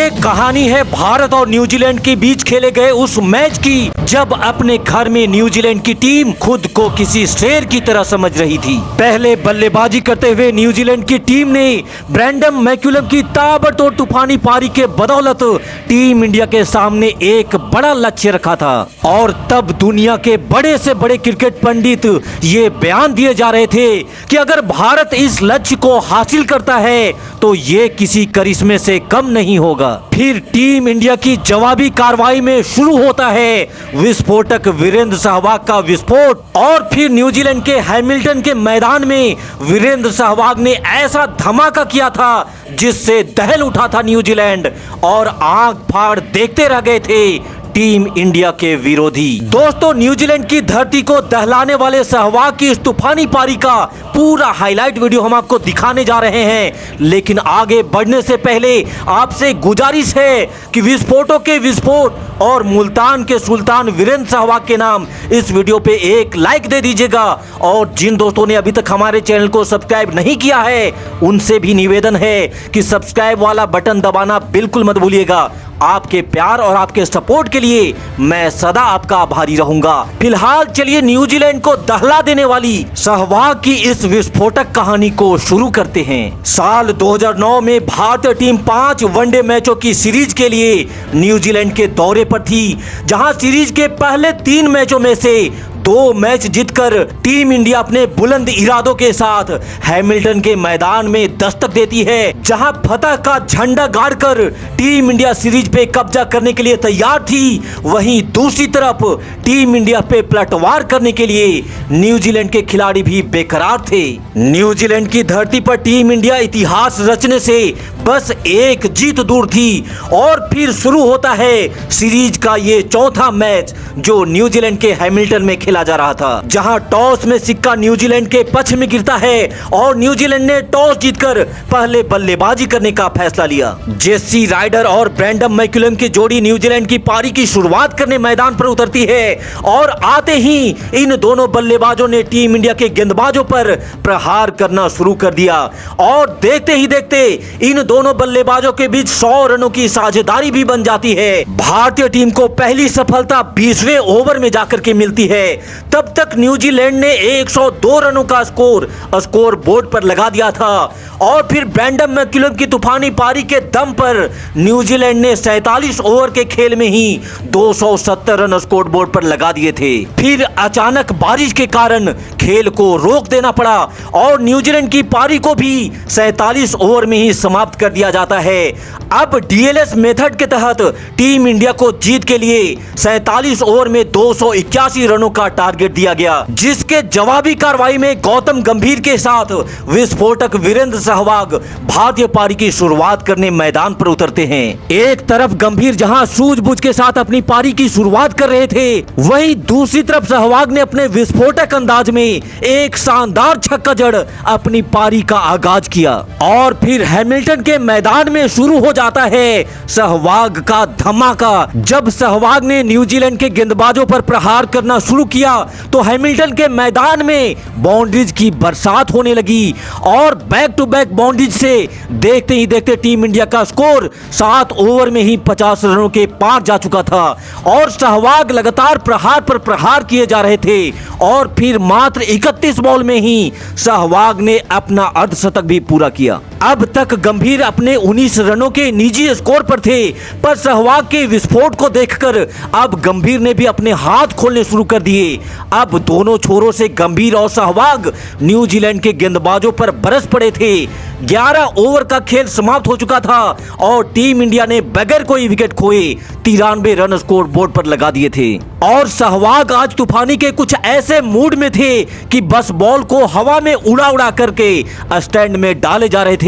ये कहानी है भारत और न्यूजीलैंड के बीच खेले गए उस मैच की, जब अपने घर में न्यूजीलैंड की टीम खुद को किसी शेर की तरह समझ रही थी। पहले बल्लेबाजी करते हुए न्यूजीलैंड की टीम ने ब्रैंडम मैकुलम की ताबड़तोड़ तूफानी पारी के बदौलत टीम इंडिया के सामने एक बड़ा लक्ष्य रखा था। और तब दुनिया के बड़े से बड़े क्रिकेट पंडित ये बयान दिए जा रहे थे कि अगर भारत इस लक्ष्य को हासिल करता है तो ये किसी करिश्मे से कम नहीं होगा। फिर टीम इंडिया की जवाबी कार्रवाई में शुरू होता है विस्फोटक वीरेंद्र सहवाग का विस्फोट। और फिर न्यूजीलैंड के हैमिल्टन के मैदान में वीरेंद्र सहवाग ने ऐसा धमाका किया था जिससे दहल उठा था न्यूजीलैंड और आंख फाड़ देखते रह गए थे टीम इंडिया के विरोधी। दोस्तों, न्यूजीलैंड की धरती को दहलाने वाले सहवाग की इस तूफानी पारी का पूरा हाईलाइट वीडियो हम आपको दिखाने जा रहे हैं। लेकिन आगे बढ़ने से पहले आपसे गुजारिश है कि विस्फोटों के विस्फोट और मुल्तान के सुल्तान वीरेंद्र सहवाग के नाम इस वीडियो पे एक लाइक दे दीजिएगा। और जिन दोस्तों ने अभी तक हमारे चैनल को सब्सक्राइब नहीं किया है उनसे भी निवेदन है कि सब्सक्राइब वाला बटन दबाना बिल्कुल मत भूलिएगा। आपके प्यार और आपके सपोर्ट के लिए मैं सदा आपका आभारी रहूंगा। फिलहाल चलिए न्यूजीलैंड को दहला देने वाली सहवाग की इस विस्फोटक कहानी को शुरू करते हैं। साल 2009 में भारतीय टीम 5 वनडे मैचों की सीरीज के लिए न्यूजीलैंड के दौरे पर थी, जहां सीरीज के पहले 3 मैचों में से 2 मैच जीतकर टीम इंडिया अपने बुलंद इरादों के साथ हैमिल्टन के मैदान में दस्तक देती है, जहां फतह का झंडा गाड़कर टीम इंडिया सीरीज पे कब्जा करने के लिए तैयार थी। वहीं दूसरी तरफ टीम इंडिया पे पलटवार करने के लिए न्यूजीलैंड के खिलाड़ी भी बेकरार थे। न्यूजीलैंड की धरती पर टीम इंडिया इतिहास रचने से बस एक जीत दूर थी। और फिर शुरू होता है सीरीज का ये चौथा मैच, जो न्यूजीलैंड के हैमिल्टन में खेला जा रहा था, जहां टॉस में सिक्का न्यूजीलैंड के पक्ष में गिरता है और न्यूजीलैंड ने टॉस जीतकर पहले बल्लेबाजी करने का फैसला लिया। जेसी राइडर और ब्रैंडम मैकुलम की जोड़ी न्यूजीलैंड की पारी की शुरुआत करने मैदान पर उतरती है और आते ही इन दोनों बल्लेबाजों ने टीम इंडिया के गेंदबाजों पर प्रहार करना शुरू कर दिया। और देखते ही देखते इन दोनों बल्लेबाजों के बीच 100 रनों की साझेदारी भी बन जाती है। भारतीय टीम को पहली सफलता 20वें ओवर में जाकर के मिलती है। तब तक न्यूजीलैंड ने 102 रनों का स्कोर बोर्ड पर लगा दिया था। और फिर ब्रैंडम मैकुलम की तूफानी पारी के दम पर न्यूजीलैंड ने 47 ओवर के खेल में ही 270 रन स्कोर बोर्ड पर लगा दिए थे। फिर अचानक बारिश के कारण खेल को रोक देना पड़ा और न्यूजीलैंड की पारी को भी 47 ओवर में ही समाप्त कर दिया जाता है। अब डीएलएस मेथड के तहत टीम इंडिया को जीत के लिए 47 ओवर में 281 रनों का टारगेट दिया गया, जिसके जवाबी कार्रवाई में गौतम गंभीर के साथ विस्फोटक वीरेंद्र सहवाग भारतीय पारी की शुरुआत करने मैदान पर उतरते हैं। एक तरफ गंभीर जहां सूझबूझ के साथ अपनी पारी की शुरुआत कर रहे थे, वहीं दूसरी तरफ सहवाग ने अपने विस्फोटक अंदाज में एक शानदार छक्का जड़ अपनी पारी का आगाज किया। और फिर हैमिल्टन के मैदान में शुरू हो जाता है सहवाग का धमाका। जब सहवाग ने न्यूजीलैंड के गेंदबाजों पर प्रहार करना शुरू किया तो हैमिल्टन के मैदान में बाउंड्रीज की बरसात होने लगी और बैक टू बैक बाउंड्रीज से देखते ही देखते टीम इंडिया का स्कोर 7 ओवर में ही 50 रनों के पार जा चुका था। और सहवाग लगातार प्रहार पर प्रहार किए जा रहे थे और फिर मात्र 31 बॉल में ही सहवाग ने अपना अर्धशतक भी पूरा किया। अब तक गंभीर अपने 19 रनों के निजी स्कोर पर थे, पर सहवाग के विस्फोट को देखकर अब गंभीर ने भी अपने हाथ खोलने शुरू कर दिए। अब दोनों छोरों से गंभीर और सहवाग न्यूजीलैंड के गेंदबाजों पर बरस पड़े थे। 11 ओवर का खेल समाप्त हो चुका था और टीम इंडिया ने बगैर कोई विकेट खोए 93 रन स्कोर बोर्ड पर लगा दिए थे। और सहवाग आज तूफानी के कुछ ऐसे मूड में थे कि बस बॉल को हवा में उड़ा उड़ा करके स्टैंड में डाले जा रहे थे।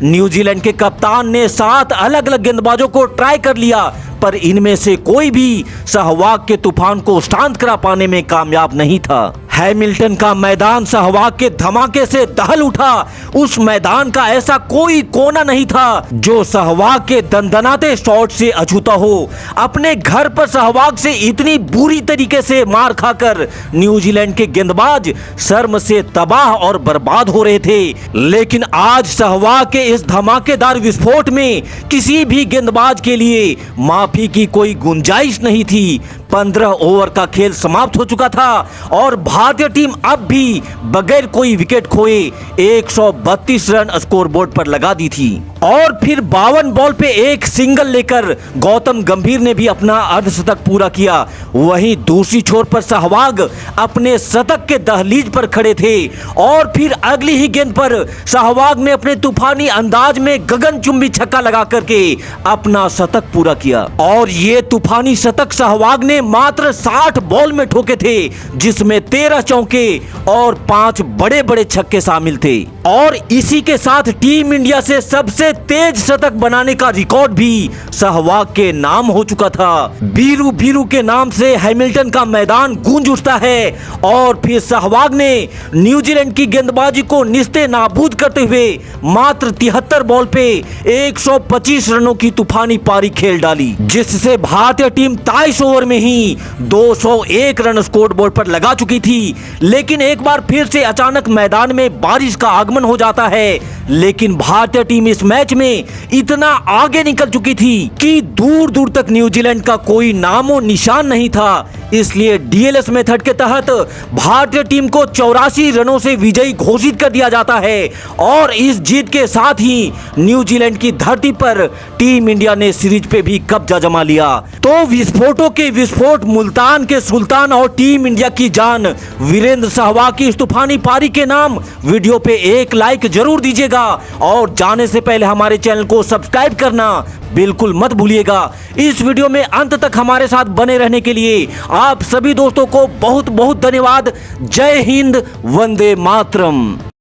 न्यूजीलैंड के कप्तान ने 7 अलग अलग गेंदबाजों को ट्राई कर लिया, पर इनमें से कोई भी सहवाग के तूफान को शांत करा पाने में कामयाब नहीं था। हैमिल्टन का मैदान सहवाग के धमाके से दहल उठा। उस मैदान का ऐसा कोई कोना नहीं था जो सहवाग के दंदनाते शॉट से अछूता हो। अपने घर पर सहवाग से इतनी बुरी तरीके से मार खाकर न्यूजीलैंड के गेंदबाज शर्म से तबाह और बर्बाद हो रहे थे, लेकिन आज सहवाग के इस धमाकेदार विस्फोट में किसी भी गेंदबाज के लिए माफी की कोई गुंजाइश नहीं थी। 15 ओवर का खेल समाप्त हो चुका था और भारतीय टीम अब भी बगैर कोई विकेट खोए 132 रन स्कोरबोर्ड पर लगा दी थी। और फिर 52 बॉल पे एक सिंगल लेकर गौतम गंभीर ने भी अपना अर्धशतक पूरा किया। वहीं दूसरी छोर पर सहवाग अपने शतक के दहलीज पर खड़े थे और फिर अगली ही गेंद पर सहवाग ने अपने तूफानी अंदाज में गगनचुंबी छक्का लगा करके अपना शतक पूरा किया। और ये तूफानी शतक सहवाग ने मात्र 60 बॉल में ठोके थे, जिसमें 13 चौके और 5 बड़े बड़े छक्के शामिल थे। और इसी के साथ टीम इंडिया से सबसे तेज शतक बनाने का रिकॉर्ड भी सहवाग के नाम हो चुका था। बीरू बीरू के नाम से हैमिल्टन का मैदान गूंज उठता है और फिर सहवाग ने न्यूजीलैंड की गेंदबाजी को निस्ते नाबूद करते हुए मात्र 73 बॉल पे 125 रनों की तूफानी पारी खेल डाली, जिससे भारतीय टीम 23 ओवर में ही 201 रन स्कोरबोर्ड पर लगा चुकी थी। लेकिन एक बार फिर से अचानक मैदान में बारिश का आगमन हो जाता है, लेकिन भारतीय टीम इस मैच में इतना आगे निकल चुकी थी कि दूर दूर तक न्यूजीलैंड का कोई नामो निशान नहीं था। इसलिए डीएलएस मेथड के तहत भारतीय टीम को 84 रनों से विजयी घोषित कर दिया जाता है और इस जीत के साथ ही न्यूजीलैंड की धरती पर टीम इंडिया ने सीरीज पे भी कब्जा जमा लिया। तो विस्फोटों के विस्फोट, मुल्तान के सुल्तान और टीम इंडिया की जान वीरेंद्र सहवाग की इस तूफानी पारी के नाम वीडियो पे एक लाइक जरूर दीजिएगा और जाने से पहले हमारे चैनल को सब्सक्राइब करना बिल्कुल मत भूलिएगा। इस वीडियो में अंत तक हमारे साथ बने रहने के लिए आप सभी दोस्तों को बहुत बहुत धन्यवाद। जय हिंद, वंदे मातरम।